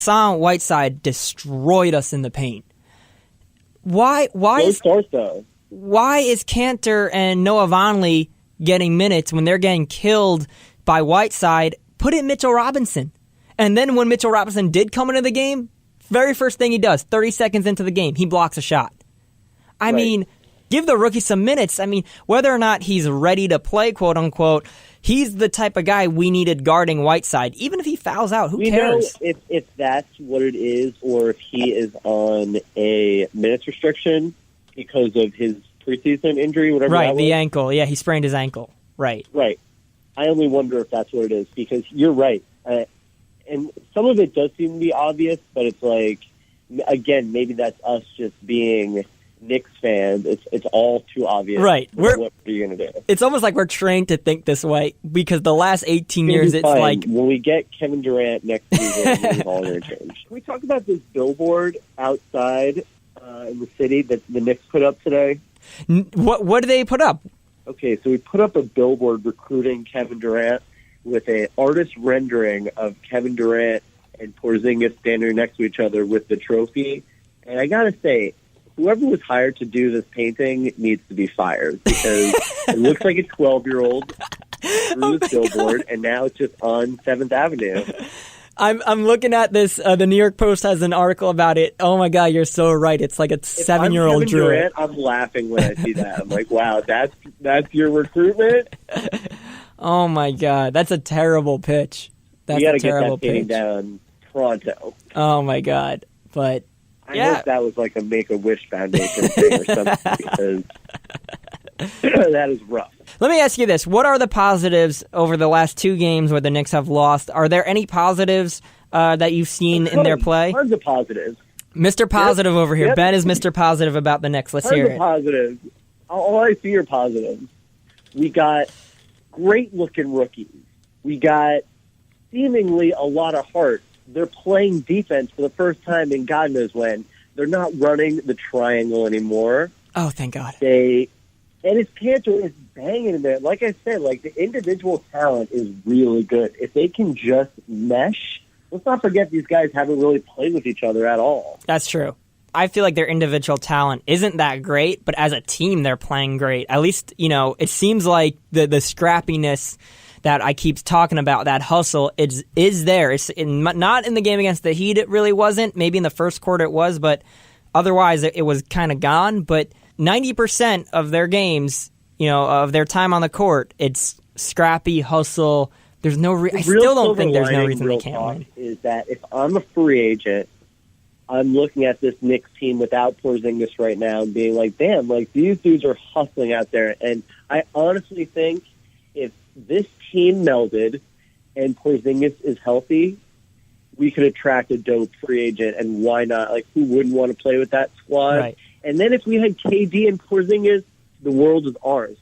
Hassan Whiteside destroyed us in the paint. Why is Cantor and Noah Vonleh getting minutes when they're getting killed by Whiteside? Put in Mitchell Robinson. And then when Mitchell Robinson did come into the game, very first thing he does, 30 seconds into the game, he blocks a shot. I mean, give the rookie some minutes. I mean, whether or not he's ready to play, quote unquote, he's the type of guy we needed guarding Whiteside. Even if he fouls out, who cares? We know if that's what it is, or if he is on a minutes restriction because of his preseason injury, whatever. Right, the ankle. Yeah, he sprained his ankle. Right. Right. I only wonder if that's what it is, because you're right. And some of it does seem to be obvious, but it's like, again, maybe that's us just being Knicks fans. It's all too obvious. Right. What are you going to do? It's almost like we're trained to think this way, because the last 18 years, it's fine. like... When we get Kevin Durant next season, it's all going to change. Can we talk about this billboard outside in the city that the Knicks put up today? What did they put up? Okay, so we put up a billboard recruiting Kevin Durant with an artist rendering of Kevin Durant and Porzingis standing next to each other with the trophy. And I got to say, whoever was hired to do this painting needs to be fired, because it looks like a 12-year-old drew this billboard, and now it's just on 7th Avenue. I'm looking at this. The New York Post has an article about it. Oh, my God, you're so right. It's like a 7-year-old drew it. I'm laughing when I see that. I'm like, wow, that's your recruitment? Oh, my God. That's a terrible pitch. That's a terrible pitch. You got to get that painting down pronto. Oh, my God. But, I hope that was like a Make-A-Wish Foundation thing or something, because that is rough. Let me ask you this. What are the positives over the last 2 games where the Knicks have lost? Are there any positives that you've seen in their play? Tons of positives. Mr. Positive over here. Ben is Mr. Positive about the Knicks. Let's hear it. Positives. All I see are positives. We got great-looking rookies. We got seemingly a lot of heart. They're playing defense for the first time in God knows when. They're not running the triangle anymore. Oh, thank God. And his Cantor is banging in there. Like I said, like, the individual talent is really good. If they can just mesh, let's not forget these guys haven't really played with each other at all. That's true. I feel like their individual talent isn't that great, but as a team, they're playing great. At least, it seems like the scrappiness that I keep talking about, that hustle, is there. It's not in the game against the Heat, it really wasn't. Maybe in the first quarter it was, but otherwise it was kind of gone. But 90% of their games, of their time on the court, it's scrappy, hustle. There's no I still don't think there's no reason they can't win. Is that if I'm a free agent, I'm looking at this Knicks team without Porzingis right now and being like, damn, like, these dudes are hustling out there. And I honestly think if this team melded and Porzingis is healthy, we could attract a dope free agent. And why not? Like, who wouldn't want to play with that squad? Right. And then if we had KD and Porzingis, the world is ours.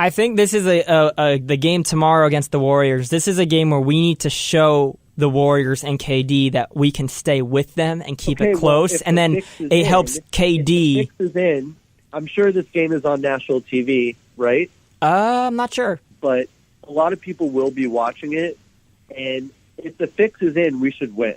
I think this is the game tomorrow against the Warriors. This is a game where we need to show the Warriors and KD that we can stay with them and keep it close. And then it helps KD. If the Knicks is in, I'm sure this game is on national TV, right? I'm not sure. But a lot of people will be watching it. And if the fix is in, we should win.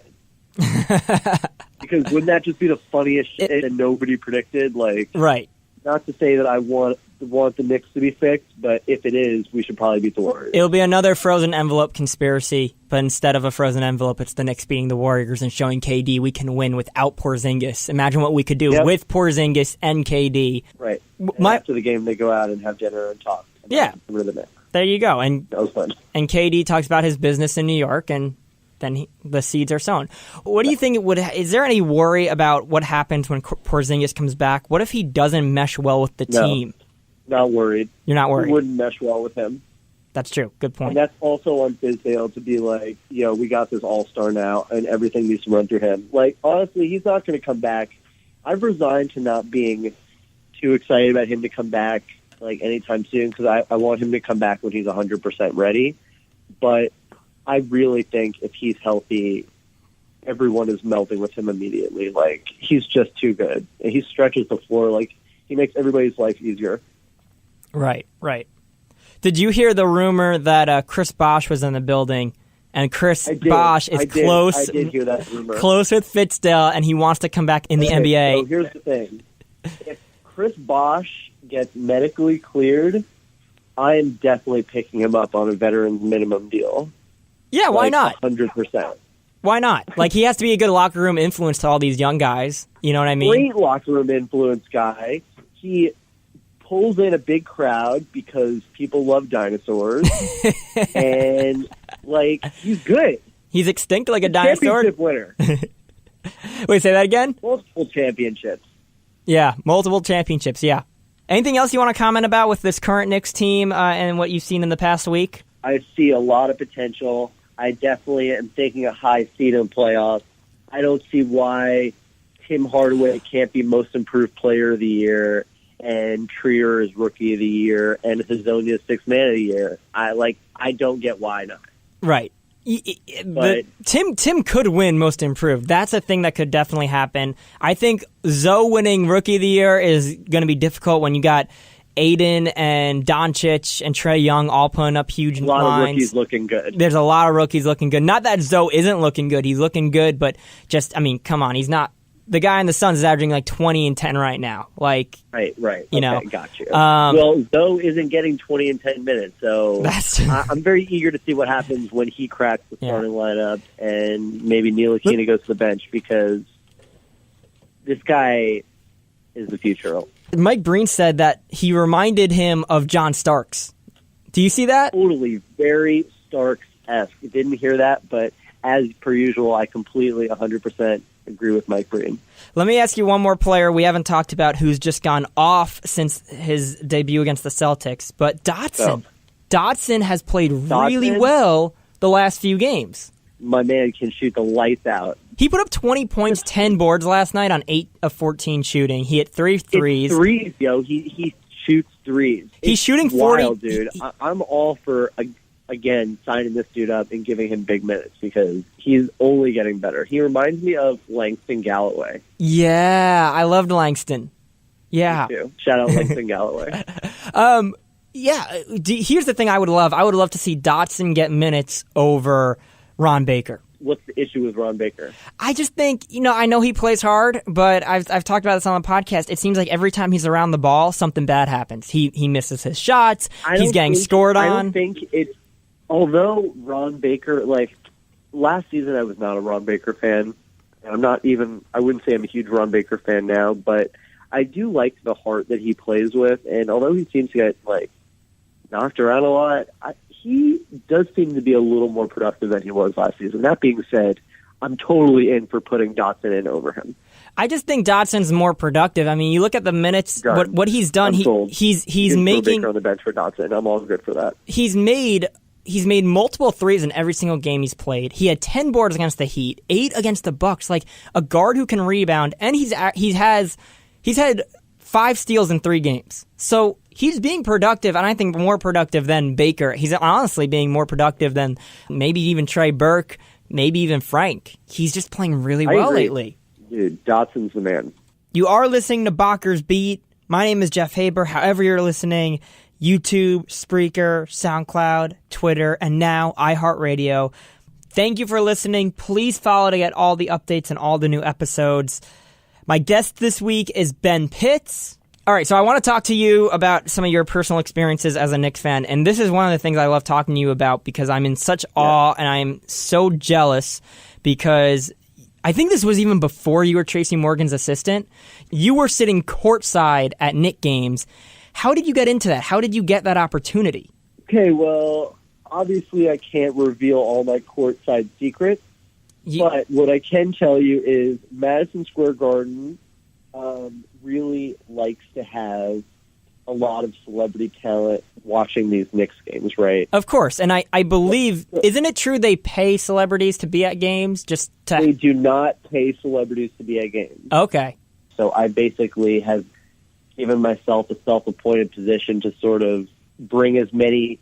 Because wouldn't that just be the funniest shit that nobody predicted? Like, right. Not to say that I want the Knicks to be fixed, but if it is, we should probably beat the Warriors. It'll be another frozen envelope conspiracy, but instead of a frozen envelope, it's the Knicks beating the Warriors and showing KD we can win without Porzingis. Imagine what we could do with Porzingis and KD. Right. After the game, they go out and have dinner and talk. Yeah. The Knicks. There you go. And that was fun. And KD talks about his business in New York, and then the seeds are sown. What do you think is there any worry about what happens when Porzingis comes back? What if he doesn't mesh well with the team? Not worried. You're not worried? We wouldn't mesh well with him. That's true. Good point. And that's also on Fizdale to be like, we got this all-star now, and everything needs to run through him. Like, honestly, he's not going to come back. I've resigned to not being too excited about him to come back, like, anytime soon, because I want him to come back when he's 100% ready. But I really think if he's healthy, everyone is melting with him immediately. Like, he's just too good. And he stretches the floor. Like, he makes everybody's life easier. Right. Did you hear the rumor that Chris Bosh was in the building and Chris Bosh is close. I did hear that rumor. Close with Fitzdale, and he wants to come back in the NBA. So here's the thing: if Chris Bosh gets medically cleared, I am definitely picking him up on a veteran's minimum deal. Yeah, why not? 100%. Why not? Like, he has to be a good locker room influence to all these young guys. You know what I mean? Great locker room influence guy. He pulls in a big crowd because people love dinosaurs. And, like, he's good. He's extinct like a dinosaur? Championship winner. Wait, say that again? Multiple championships. Yeah, multiple championships, yeah. Anything else you want to comment about with this current Knicks team and what you've seen in the past week? I see a lot of potential. I definitely am thinking a high seed in playoffs. I don't see why Tim Hardaway can't be most improved player of the year and Trier is rookie of the year and Hazonia sixth man of the year. I don't get why not. Right. But Tim could win most improved. That's a thing that could definitely happen. I think Zoe winning rookie of the year is going to be difficult when you got Aiden and Doncic and Trae Young all putting up huge lines. A lot of rookies looking good. There's a lot of rookies looking good. Not that Zoe isn't looking good. He's looking good, but just, I mean, come on. He's not. The guy in the Suns is averaging like 20 and 10 right now. Like, right. You know, got you. Well, Zoe isn't getting 20 and 10 minutes, so I'm very eager to see what happens when he cracks the starting lineup and maybe Ntilikina goes to the bench because this guy is the future. Mike Breen said that he reminded him of John Starks. Do you see that? Totally, very Starks-esque. Didn't hear that, but as per usual, I completely 100% agree with Mike Breen. Let me ask you one more player we haven't talked about who's just gone off since his debut against the Celtics, but Dotson. Dotson has played really well the last few games. My man can shoot the lights out. He put up 20 points, 10 boards last night on 8 of 14 shooting. He hit 3 threes. It's threes, yo. He shoots threes. He's shooting 40. Wild, dude. I'm all for, again, signing this dude up and giving him big minutes because he's only getting better. He reminds me of Langston Galloway. Yeah, I loved Langston. Yeah. Me too. Shout out Langston Galloway. Yeah, here's the thing I would love. I would love to see Dotson get minutes over Ron Baker. What's the issue with Ron Baker? I just think, I know he plays hard, but I've talked about this on the podcast. It seems like every time he's around the ball, something bad happens. He misses his shots. He's getting scored on. I don't think it's... Although Ron Baker, last season I was not a Ron Baker fan. I wouldn't say I'm a huge Ron Baker fan now, but I do like the heart that he plays with. And although he seems to get, knocked around a lot, he does seem to be a little more productive than he was last season. That being said, I'm totally in for putting Dotson in over him. I just think Dotson's more productive. I mean, you look at the minutes, what he's done. He's making Baker on the bench for Dotson. I'm all good for that. He's made multiple threes in every single game he's played. He had 10 boards against the Heat, 8 against the Bucks. Like a guard who can rebound, and he's had 5 steals in 3 games. So he's being productive, and I think more productive than Baker. He's honestly being more productive than maybe even Trey Burke, maybe even Frank. He's just playing really well lately. Dude, Dotson's the man. You are listening to Bockers Beat. My name is Jeff Haber. However you're listening, YouTube, Spreaker, SoundCloud, Twitter, and now iHeartRadio. Thank you for listening. Please follow to get all the updates and all the new episodes. My guest this week is Ben Pitts. All right, so I want to talk to you about some of your personal experiences as a Knicks fan, and this is one of the things I love talking to you about because I'm in such awe and I'm so jealous because I think this was even before you were Tracy Morgan's assistant. You were sitting courtside at Knick games. How did you get into that? How did you get that opportunity? Okay, well, obviously I can't reveal all my courtside secrets, but what I can tell you is Madison Square Garden really likes to have a lot of celebrity talent watching these Knicks games, right? Of course, and I believe, isn't it true they pay celebrities to be at games? They do not pay celebrities to be at games. Okay. So I basically have given myself a self-appointed position to sort of bring as many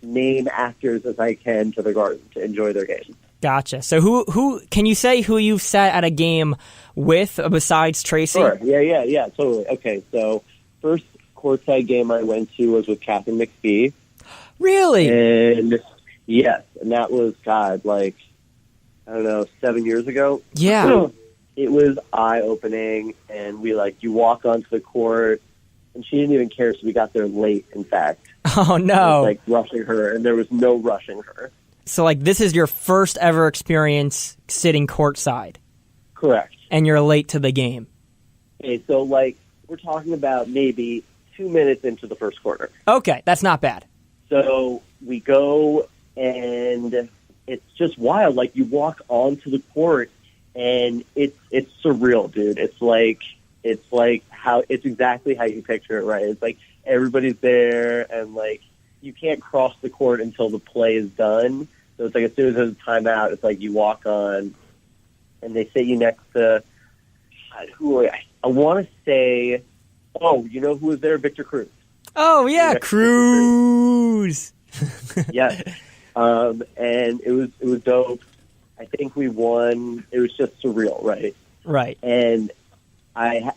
name actors as I can to the Garden to enjoy their games. Gotcha. So who can you say who you've sat at a game with besides Tracy? Sure. Yeah, totally. Okay, so first courtside game I went to was with Catherine McPhee. Really? And Yes, and that was, God, like, I don't know, 7 years ago. Yeah. It was eye-opening, and you walk onto the court, and she didn't even care, so we got there late, in fact. Oh, no. It was, rushing her, and there was no rushing her. So, this is your first ever experience sitting courtside. Correct. And you're late to the game. Okay, so, we're talking about maybe 2 minutes into the first quarter. Okay, that's not bad. So we go, and it's just wild. You walk onto the court, and it's surreal, dude. It's exactly how you picture it, right? It's everybody's there, and you can't cross the court until the play is done. So it's as soon as there's a timeout, it's you walk on, and they sit you next to who I want to say. Oh, you know who was there? Victor Cruz. Oh yeah, Cruz. Yes, and it was dope. I think we won. It was just surreal, right? Right. And I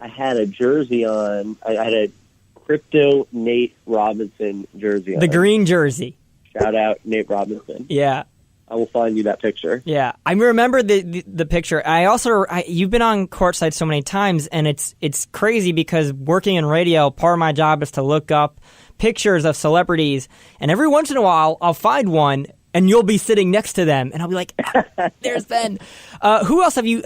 had a jersey on. I had a crypto Nate Robinson jersey on. The green jersey. Shout out Nate Robinson. Yeah. I will find you that picture. Yeah, I remember the picture. You've been on courtside so many times, and it's crazy because working in radio, part of my job is to look up pictures of celebrities, and every once in a while I'll find one, and you'll be sitting next to them, and I'll be like, "There's Ben." Who else have you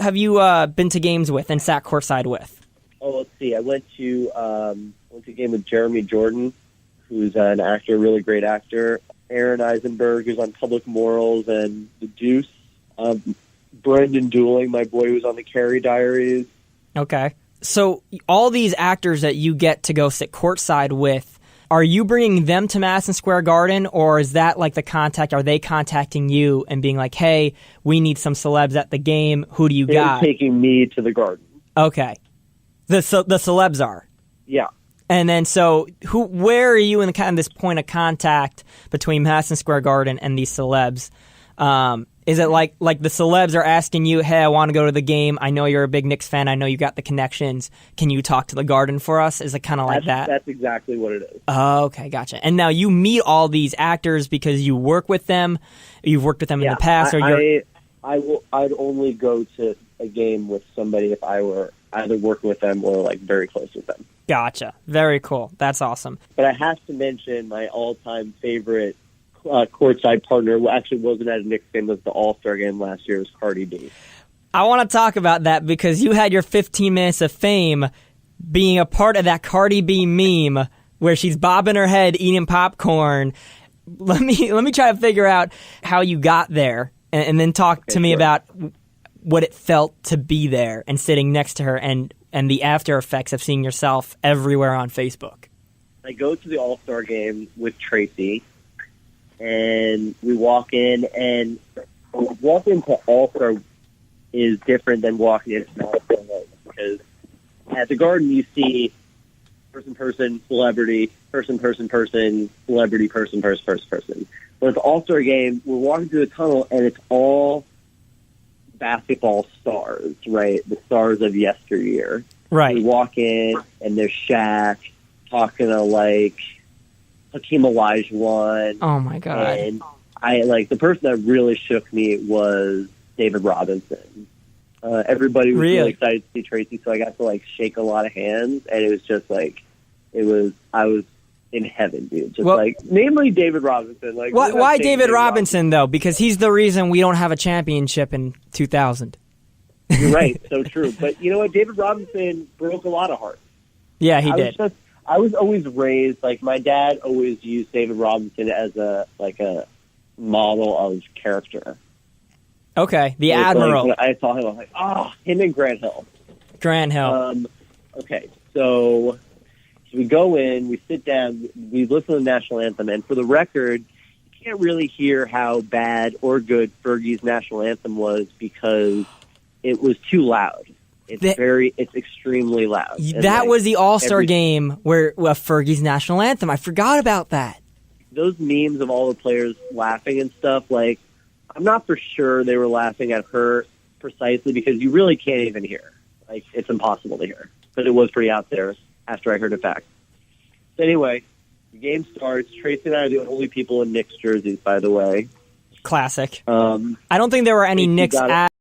been to games with and sat courtside with? Oh, let's see. I went to a game with Jeremy Jordan, who's an actor, really great actor. Aaron Eisenberg, who's on Public Morals and The Deuce. Brendan Dooling, my boy, who's on The Carrie Diaries. Okay. So all these actors that you get to go sit courtside with, are you bringing them to Madison Square Garden, or is that the contact? Are they contacting you and being like, hey, we need some celebs at the game. Who do you got? They're taking me to the Garden. Okay. The celebs are? Yeah. And then, so where are you in this point of contact between Madison Square Garden and these celebs? Is it like the celebs are asking you, hey, I want to go to the game. I know you're a big Knicks fan. I know you got the connections. Can you talk to the Garden for us? Is it kind of like that? That's exactly what it is. Oh, okay, gotcha. And now you meet all these actors because you work with them. You've worked with them in the past. I'd only go to a game with somebody if I were either working with them or very close with them. Gotcha. Very cool. That's awesome. But I have to mention my all-time favorite courtside partner, who actually wasn't at a Knicks game, was the All-Star game last year, was Cardi B. I want to talk about that because you had your 15 minutes of fame being a part of that Cardi B meme where she's bobbing her head, eating popcorn. Let me try to figure out how you got there, and then talk to me about what it felt to be there and sitting next to her, and the after effects of seeing yourself everywhere on Facebook. I go to the All-Star game with Tracy, and we walk in, and walking to All-Star is different than walking into Madison, because at the Garden you see person, celebrity, person, celebrity, person. But at the All-Star game, we're walking through the tunnel, and it's all basketball stars, right? The stars of yesteryear. Right. We walk in, and there's Shaq talking to Hakeem Olajuwon. Oh my God! And the person that really shook me was David Robinson. Everybody was really excited to see Tracy, so I got to shake a lot of hands, and it was just I was in heaven, dude. Just namely David Robinson. Why David Robinson though? Because he's the reason we don't have a championship in 2000. You're right, so true. But you know what? David Robinson broke a lot of hearts. Yeah, he did. I was always raised, my dad always used David Robinson as a model of character. Okay, the Admiral. When I saw him, I was like, him and Grant Hill. Grant Hill. Okay, so we go in, we sit down, we listen to the national anthem, and for the record, you can't really hear how bad or good Fergie's national anthem was because it was too loud. It's extremely loud. That was the All-Star game where Fergie's national anthem. I forgot about that. Those memes of all the players laughing and stuff, I'm not for sure they were laughing at her precisely because you really can't even hear. It's impossible to hear. But it was pretty out there after I heard it back. So anyway, The game starts. Tracy and I are the only people in Knicks jerseys, by the way. Classic. I I don't think there were any Tracy Knicks got it. at